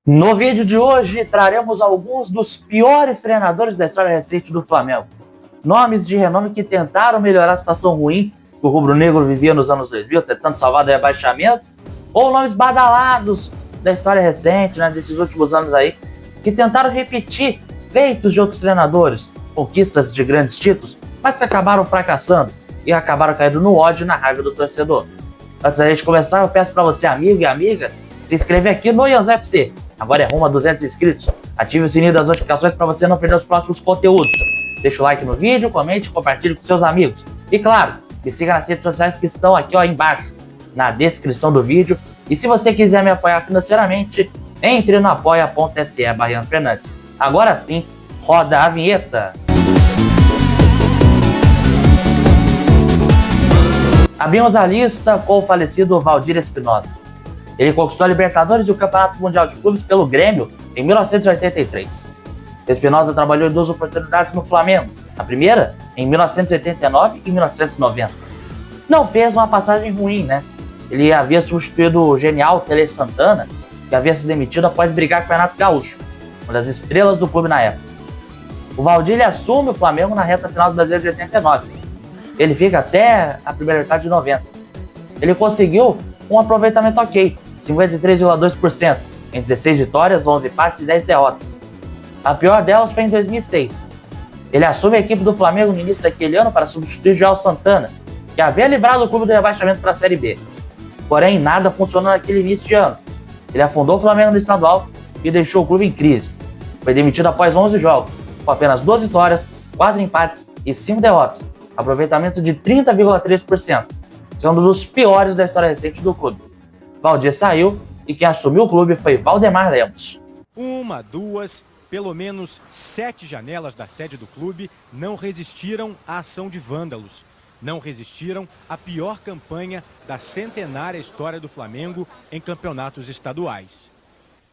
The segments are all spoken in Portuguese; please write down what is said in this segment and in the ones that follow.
No vídeo de hoje, traremos alguns dos piores treinadores da história recente do Flamengo. Nomes de renome que tentaram melhorar a situação ruim que o rubro-negro vivia nos anos 2000, tentando salvar do rebaixamento, ou nomes badalados da história recente, desses últimos anos aí, que tentaram repetir feitos de outros treinadores, conquistas de grandes títulos, mas que acabaram fracassando e acabaram caindo no ódio e na raiva do torcedor. Antes da gente começar, eu peço para você, amigo e amiga, se inscrever aqui no Ians FC. Agora é rumo a 200 inscritos. Ative o sininho das notificações para você não perder os próximos conteúdos. Deixa o like no vídeo, comente e compartilhe com seus amigos. E claro, me siga nas redes sociais que estão aqui embaixo, na descrição do vídeo. E se você quiser me apoiar financeiramente, entre no apoia.se/Fernandes. Agora sim, roda a vinheta. Abrimos a lista com o falecido Valdir Espinosa. Ele conquistou a Libertadores e o Campeonato Mundial de Clubes pelo Grêmio em 1983. Espinosa trabalhou em duas oportunidades no Flamengo, a primeira em 1989 e 1990. Não fez uma passagem ruim, Ele havia substituído o genial Tele Santana, que havia se demitido após brigar com o Renato Gaúcho, uma das estrelas do clube na época. O Valdir assume o Flamengo na reta final do Brasileiro de 89. Ele fica até a primeira metade de 90. Ele conseguiu um aproveitamento ok, 53,2%, em 16 vitórias, 11 empates e 10 derrotas. A pior delas foi em 2006. Ele assume a equipe do Flamengo no início daquele ano para substituir Joel Santana, que havia livrado o clube do rebaixamento para a Série B. Porém, nada funcionou naquele início de ano. Ele afundou o Flamengo no estadual e deixou o clube em crise. Foi demitido após 11 jogos, com apenas 2 vitórias, 4 empates e 5 derrotas. Aproveitamento de 30,3%, sendo um dos piores da história recente do clube. Valdir saiu e quem assumiu o clube foi Valdemar Lemos. Uma, duas, pelo menos 7 janelas da sede do clube não resistiram à ação de vândalos. Não resistiram à pior campanha da centenária história do Flamengo em campeonatos estaduais.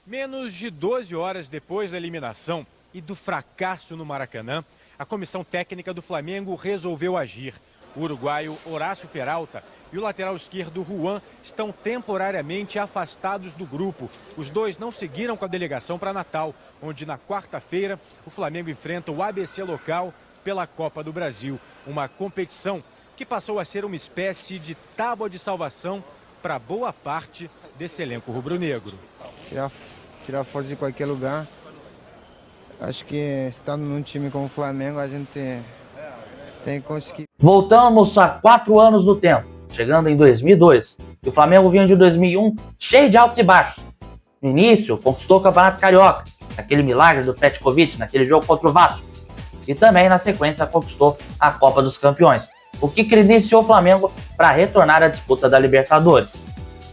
Menos de 12 horas depois da eliminação e do fracasso no Maracanã, a comissão técnica do Flamengo resolveu agir. O uruguaio Horácio Peralta e o lateral esquerdo Juan estão temporariamente afastados do grupo. Os dois não seguiram com a delegação para Natal, onde na quarta-feira o Flamengo enfrenta o ABC local pela Copa do Brasil. Uma competição que passou a ser uma espécie de tábua de salvação para boa parte desse elenco rubro-negro. Tirar força de qualquer lugar. Acho que estando num time como o Flamengo, a gente tem que conseguir. Voltamos a 4 anos no tempo, chegando em 2002. E o Flamengo vinha de 2001 cheio de altos e baixos. No início, conquistou o Campeonato Carioca, aquele milagre do Petkovic, naquele jogo contra o Vasco. E também, na sequência, conquistou a Copa dos Campeões, o que credenciou o Flamengo para retornar à disputa da Libertadores.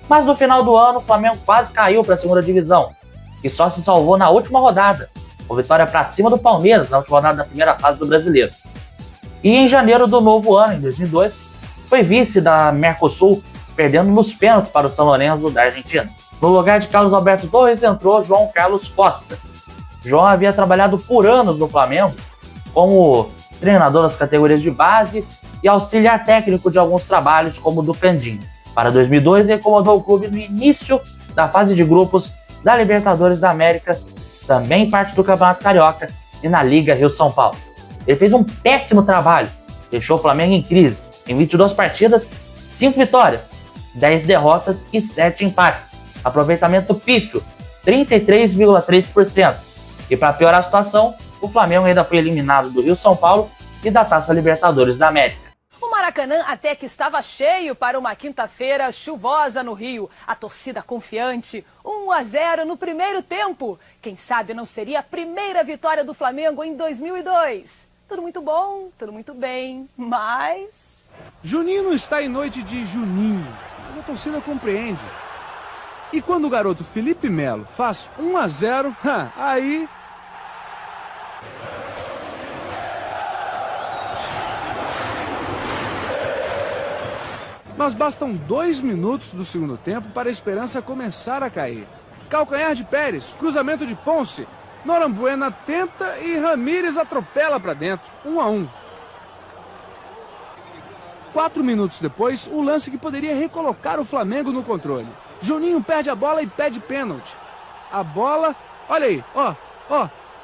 Mas no final do ano, o Flamengo quase caiu para a segunda divisão, e só se salvou na última rodada, com vitória para cima do Palmeiras na última rodada da primeira fase do Brasileiro. E em janeiro do novo ano, em 2002, foi vice da Mercosul, perdendo nos pênaltis para o São Lourenço da Argentina. No lugar de Carlos Alberto Torres entrou João Carlos Costa. João havia trabalhado por anos no Flamengo como treinador das categorias de base e auxiliar técnico de alguns trabalhos, como o do Candinho. Para 2002, ele comandou o clube no início da fase de grupos da Libertadores da América, também parte do Campeonato Carioca e na Liga Rio-São Paulo. Ele fez um péssimo trabalho, deixou o Flamengo em crise. Em 22 partidas, 5 vitórias, 10 derrotas e 7 empates. Aproveitamento pífio, 33,3%. E para piorar a situação, o Flamengo ainda foi eliminado do Rio-São Paulo e da Taça Libertadores da América. O Maracanã até que estava cheio para uma quinta-feira chuvosa no Rio. A torcida confiante, 1-0 no primeiro tempo. Quem sabe não seria a primeira vitória do Flamengo em 2002. Tudo muito bom, tudo muito bem, mas... Juninho não está em noite de Juninho, mas a torcida compreende. E quando o garoto Felipe Melo faz 1-0, aí... Mas bastam 2 minutos do segundo tempo para a esperança começar a cair. Calcanhar de Pérez, cruzamento de Ponce, Norambuena tenta e Ramírez atropela para dentro, 1-1. 4 minutos depois, o lance que poderia recolocar o Flamengo no controle. Juninho perde a bola e pede pênalti. A bola, olha aí, ó,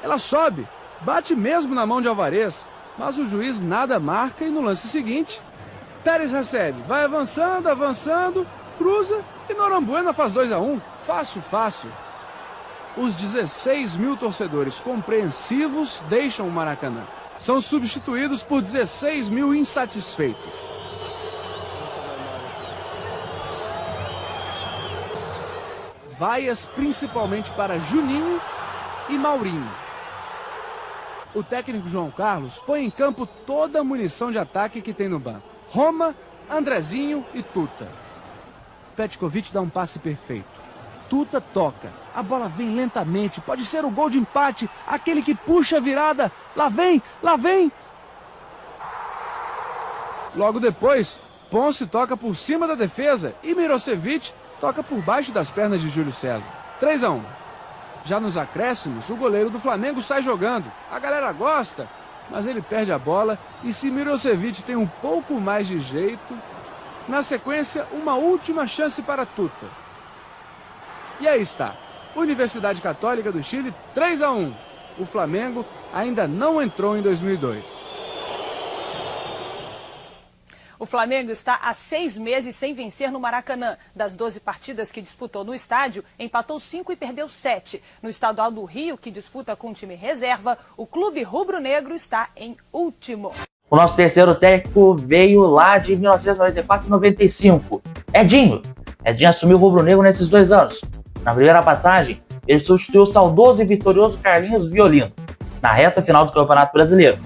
ela sobe, bate mesmo na mão de Alvarez, mas o juiz nada marca e no lance seguinte, Pérez recebe, vai avançando, cruza e Norambuena faz 2-1, fácil. Os 16 mil torcedores compreensivos deixam o Maracanã. São substituídos por 16 mil insatisfeitos. Vaias principalmente para Juninho e Maurinho. O técnico João Carlos põe em campo toda a munição de ataque que tem no banco. Roma, Andrezinho e Tuta. Petkovic dá um passe perfeito. Tuta toca. A bola vem lentamente. Pode ser o gol de empate. Aquele que puxa a virada. Lá vem! Logo depois, Ponce toca por cima da defesa e Mirosevic toca por baixo das pernas de Júlio César. 3-1. Já nos acréscimos, o goleiro do Flamengo sai jogando. A galera gosta, mas ele perde a bola e se Mirosevic tem um pouco mais de jeito, na sequência, uma última chance para Tuta. E aí está, Universidade Católica do Chile, 3-1. O Flamengo ainda não entrou em 2002. O Flamengo está há 6 meses sem vencer no Maracanã. Das 12 partidas que disputou no estádio, empatou 5 e perdeu 7. No Estadual do Rio, que disputa com o time reserva, o clube rubro-negro está em último. O nosso terceiro técnico veio lá de 1994 e 95. Edinho. Edinho assumiu o rubro-negro nesses 2 anos. Na primeira passagem, ele substituiu o saudoso e vitorioso Carlinhos Violino, na reta final do Campeonato Brasileiro.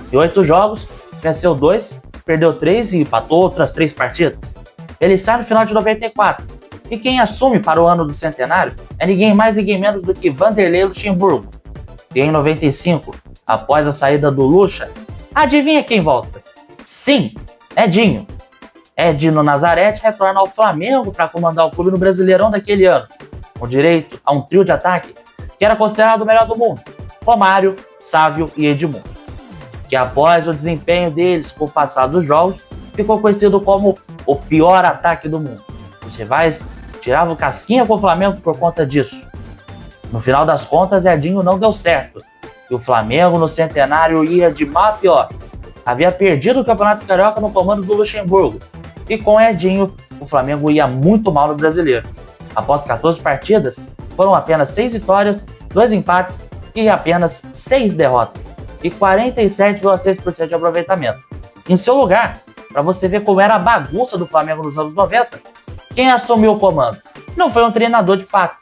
Em 8 jogos, venceu 2, perdeu 3 e empatou outras 3 partidas. Ele sai no final de 94. E quem assume para o ano do centenário é ninguém mais, ninguém menos do que Vanderlei Luxemburgo. E em 95, após a saída do Lucha, adivinha quem volta? Sim, Edinho. Edinho Nazarete retorna ao Flamengo para comandar o clube no Brasileirão daquele ano, com direito a um trio de ataque que era considerado o melhor do mundo: Romário, Sávio e Edmundo, que após o desempenho deles com o passar dos jogos, ficou conhecido como o pior ataque do mundo. Os rivais tiravam casquinha com o Flamengo por conta disso. No final das contas, Edinho não deu certo, e o Flamengo no centenário ia de mal a pior. Havia perdido o Campeonato Carioca no comando do Luxemburgo, e com Edinho, o Flamengo ia muito mal no Brasileiro. Após 14 partidas, foram apenas 6 vitórias, 2 empates e apenas 6 derrotas, e 47,6% de aproveitamento. Em seu lugar, para você ver como era a bagunça do Flamengo nos anos 90, quem assumiu o comando não foi um treinador de fato,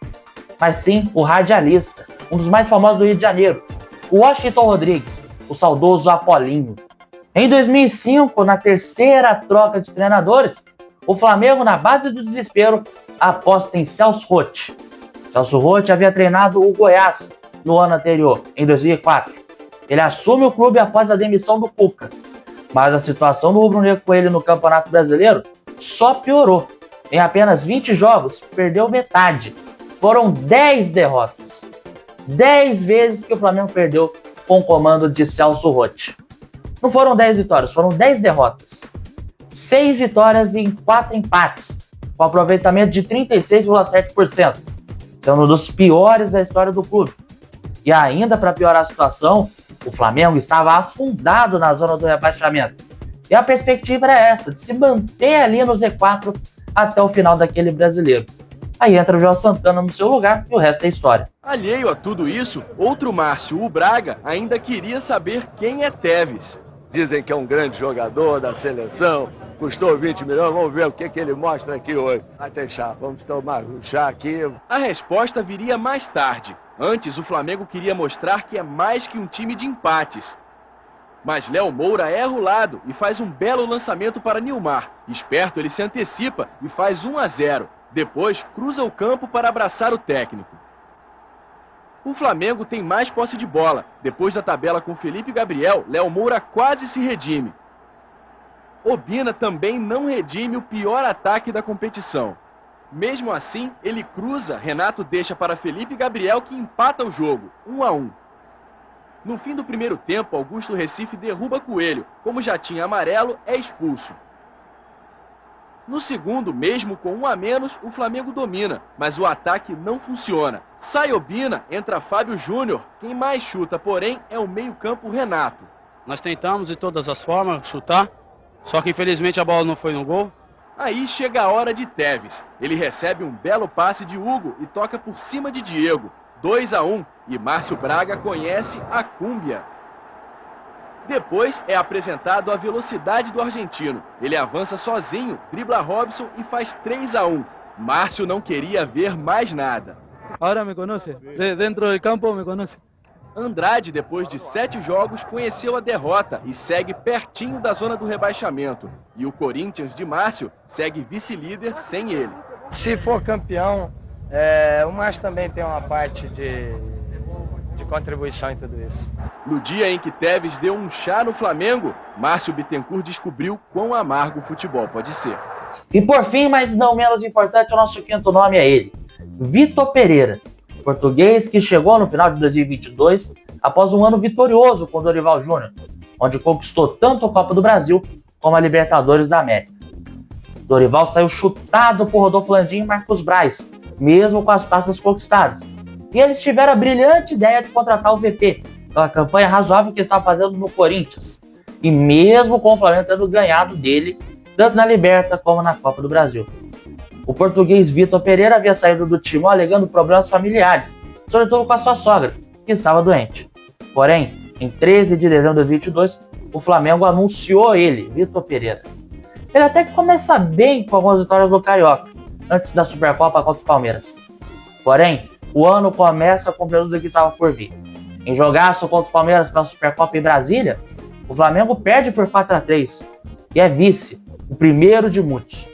mas sim o radialista, um dos mais famosos do Rio de Janeiro, o Washington Rodrigues, o saudoso Apolinho. Em 2005, na terceira troca de treinadores, o Flamengo, na base do desespero, aposta em Celso Roth. Celso Roth havia treinado o Goiás no ano anterior, em 2004. Ele assume o clube após a demissão do Cuca, mas a situação do rubro-negro com ele no Campeonato Brasileiro só piorou. Em apenas 20 jogos, perdeu metade. Foram 10 derrotas. 10 vezes que o Flamengo perdeu com o comando de Celso Roth. Não foram 10 vitórias, foram 10 derrotas. 6 vitórias e 4 empates, com aproveitamento de 36,7%, sendo um dos piores da história do clube. E ainda para piorar a situação, o Flamengo estava afundado na zona do rebaixamento. E a perspectiva era essa, de se manter ali no Z4 até o final daquele brasileiro. Aí entra o João Santana no seu lugar e o resto é história. Alheio a tudo isso, outro Márcio, o Braga, ainda queria saber quem é Tevez. Dizem que é um grande jogador da seleção, custou 20 milhões, vamos ver o que ele mostra aqui hoje. Vai ter chá, vamos tomar um chá aqui. A resposta viria mais tarde. Antes, o Flamengo queria mostrar que é mais que um time de empates. Mas Léo Moura erra o lado e faz um belo lançamento para Nilmar. Esperto, ele se antecipa e faz 1-0. Depois, cruza o campo para abraçar o técnico. O Flamengo tem mais posse de bola. Depois da tabela com Felipe Gabriel, Léo Moura quase se redime. Obina também não redime o pior ataque da competição. Mesmo assim, ele cruza, Renato deixa para Felipe Gabriel, que empata o jogo, 1-1. No fim do primeiro tempo, Augusto Recife derruba Coelho. Como já tinha amarelo, é expulso. No segundo, mesmo com 1 a menos, o Flamengo domina, mas o ataque não funciona. Sai Obina, entra Fábio Júnior. Quem mais chuta, porém, é o meio-campo Renato. Nós tentamos de todas as formas chutar, só que infelizmente a bola não foi no gol. Aí chega a hora de Tevez. Ele recebe um belo passe de Hugo e toca por cima de Diego. 2 a 1 e Márcio Braga conhece a cúmbia. Depois é apresentado a velocidade do argentino. Ele avança sozinho, dribla Robson e faz 3 a 1. Márcio não queria ver mais nada. Agora me conhece, dentro do campo me conhece. Andrade, depois de 7 jogos, conheceu a derrota e segue pertinho da zona do rebaixamento. E o Corinthians de Márcio segue vice-líder sem ele. Se for campeão, o Márcio também tem uma parte de contribuição em tudo isso. No dia em que Tevez deu um chá no Flamengo, Márcio Bittencourt descobriu quão amargo o futebol pode ser. E por fim, mas não menos importante, o nosso quinto nome é ele, Vitor Pereira, português que chegou no final de 2022 após um ano vitorioso com Dorival Júnior, onde conquistou tanto a Copa do Brasil como a Libertadores da América. Dorival saiu chutado por Rodolfo Landim e Marcos Braz, mesmo com as taças conquistadas. E eles tiveram a brilhante ideia de contratar o VP, pela campanha razoável que estava fazendo no Corinthians, e mesmo com o Flamengo tendo ganhado dele, tanto na Liberta como na Copa do Brasil. O português Vitor Pereira havia saído do time alegando problemas familiares, sobretudo com a sua sogra, que estava doente. Porém, em 13 de dezembro de 2022, o Flamengo anunciou ele, Vitor Pereira. Ele até que começa bem com algumas vitórias do Carioca, antes da Supercopa contra o Palmeiras. Porém, o ano começa com o prejuízo que estava por vir. Em jogaço contra o Palmeiras pela Supercopa em Brasília, o Flamengo perde por 4 a 3 e é vice, o primeiro de muitos.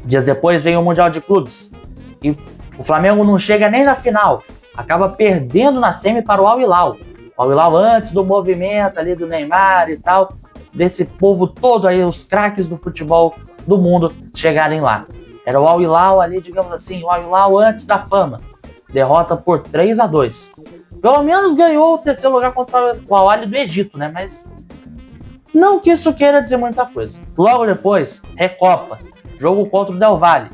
Dias depois vem o Mundial de Clubes e o Flamengo não chega nem na final, acaba perdendo na semi para o Al Hilal. O Al Hilal antes do movimento ali do Neymar e tal, desse povo todo aí, os craques do futebol do mundo chegarem lá. Era o Al Hilal ali, digamos assim, o Al Hilal antes da fama. Derrota por 3 a 2. Pelo menos ganhou o terceiro lugar contra o Al Ahly do Egito, né? Mas não que isso queira dizer muita coisa. Logo depois, Recopa, jogo contra o Del Valle.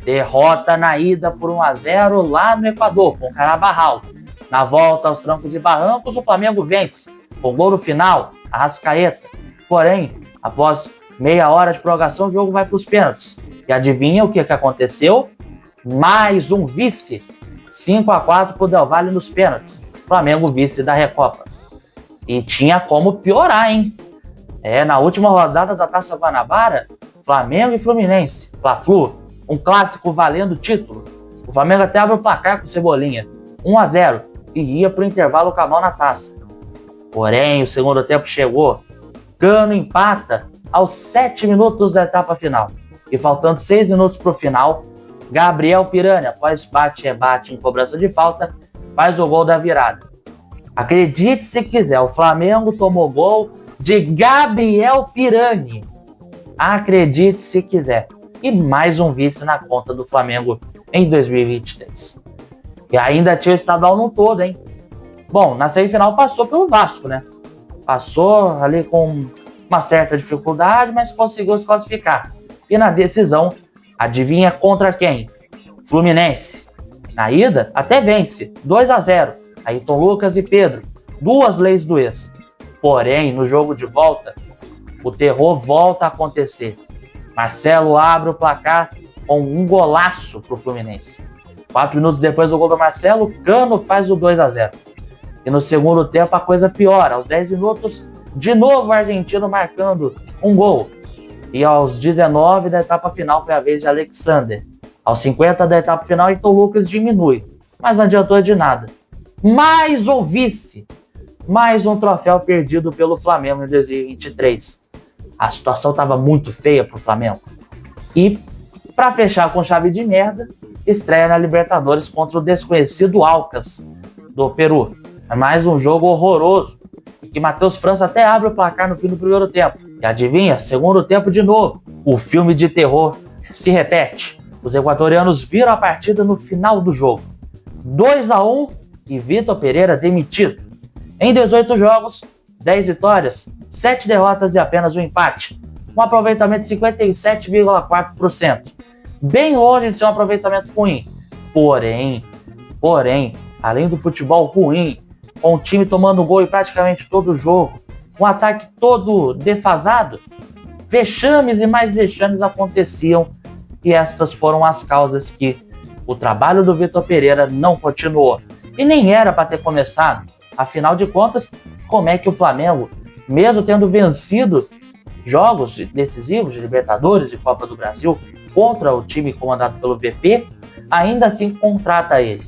Derrota na ida por 1 a 0 lá no Equador, com Carabarral. Na volta aos trancos e barrancos, o Flamengo vence, com gol no final, Arrascaeta. Porém, após meia hora de prorrogação, o jogo vai para os pênaltis. E adivinha o que aconteceu? Mais um vice. 5 a 4 para o Del Valle nos pênaltis. Flamengo vice da Recopa. E tinha como piorar, hein? Na última rodada da Taça Guanabara, Flamengo e Fluminense, Fla-Flu, um clássico valendo o título. O Flamengo até abre o placar com Cebolinha, 1 a 0, e ia para o intervalo com a mão na taça. Porém, o segundo tempo chegou. Cano empata aos 7 minutos da etapa final. E faltando 6 minutos para o final, Gabriel Pirani, após bate-rebate em cobrança de falta, faz o gol da virada. Acredite se quiser, o Flamengo tomou gol de Gabriel Pirani. Acredite se quiser. E mais um vice na conta do Flamengo em 2023. E ainda tinha o estadual no todo, hein? Bom, na semifinal passou pelo Vasco, né? Passou ali com uma certa dificuldade, mas conseguiu se classificar. E na decisão, adivinha contra quem? Fluminense. Na ida, até vence, 2 a 0. Ayrton Lucas e Pedro, 2 leis do ex. Porém, no jogo de volta, o terror volta a acontecer. Marcelo abre o placar com um golaço pro Fluminense. 4 minutos depois do gol do Marcelo, Cano faz o 2 a 0. E no segundo tempo a coisa piora. Aos 10 minutos, de novo o argentino marcando um gol. E aos 19 da etapa final foi a vez de Alexander. Aos 50 da etapa final, Ayrton Lucas diminui. Mas não adiantou de nada. Mais um vice. Mais um troféu perdido pelo Flamengo em 2023. A situação estava muito feia pro Flamengo. E, para fechar com chave de merda, estreia na Libertadores contra o desconhecido Alcas, do Peru. É mais um jogo horroroso, e que Matheus França até abre o placar no fim do primeiro tempo. E adivinha, segundo tempo de novo, o filme de terror se repete. Os equatorianos viram a partida no final do jogo. 2 a 1 e Vitor Pereira demitido. Em 18 jogos, 10 vitórias, 7 derrotas e apenas um empate. um aproveitamento de 57,4%. Bem longe de ser um aproveitamento ruim. Porém, além do futebol ruim, com o time tomando gol em praticamente todo o jogo, um ataque todo defasado, vexames e mais vexames aconteciam, e estas foram as causas que o trabalho do Vitor Pereira não continuou. E nem era para ter começado. Afinal de contas, como é que o Flamengo, mesmo tendo vencido jogos decisivos de Libertadores e Copa do Brasil contra o time comandado pelo VP, ainda assim contrata ele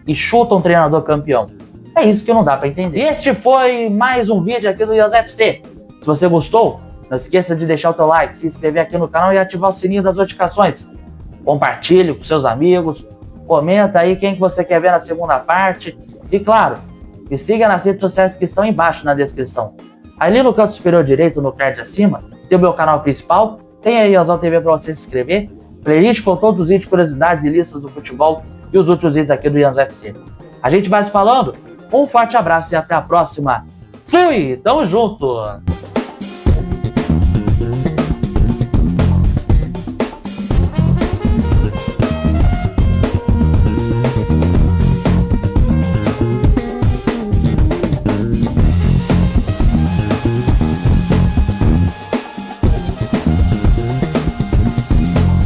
e chuta um treinador campeão? É isso que não dá para entender. Este foi mais um vídeo aqui do IosFC. Se você gostou, não esqueça de deixar o teu like, se inscrever aqui no canal e ativar o sininho das notificações. Compartilhe com seus amigos, comenta aí quem que você quer ver na segunda parte. E claro, me siga nas redes sociais que estão embaixo na descrição. Ali no canto superior direito, no card acima, tem o meu canal principal, tem aí a Iosal TV para você se inscrever, playlist com todos os vídeos, curiosidades e listas do futebol e os outros vídeos aqui do IosFC. A gente vai se falando, um forte abraço e até a próxima. Fui, tamo junto!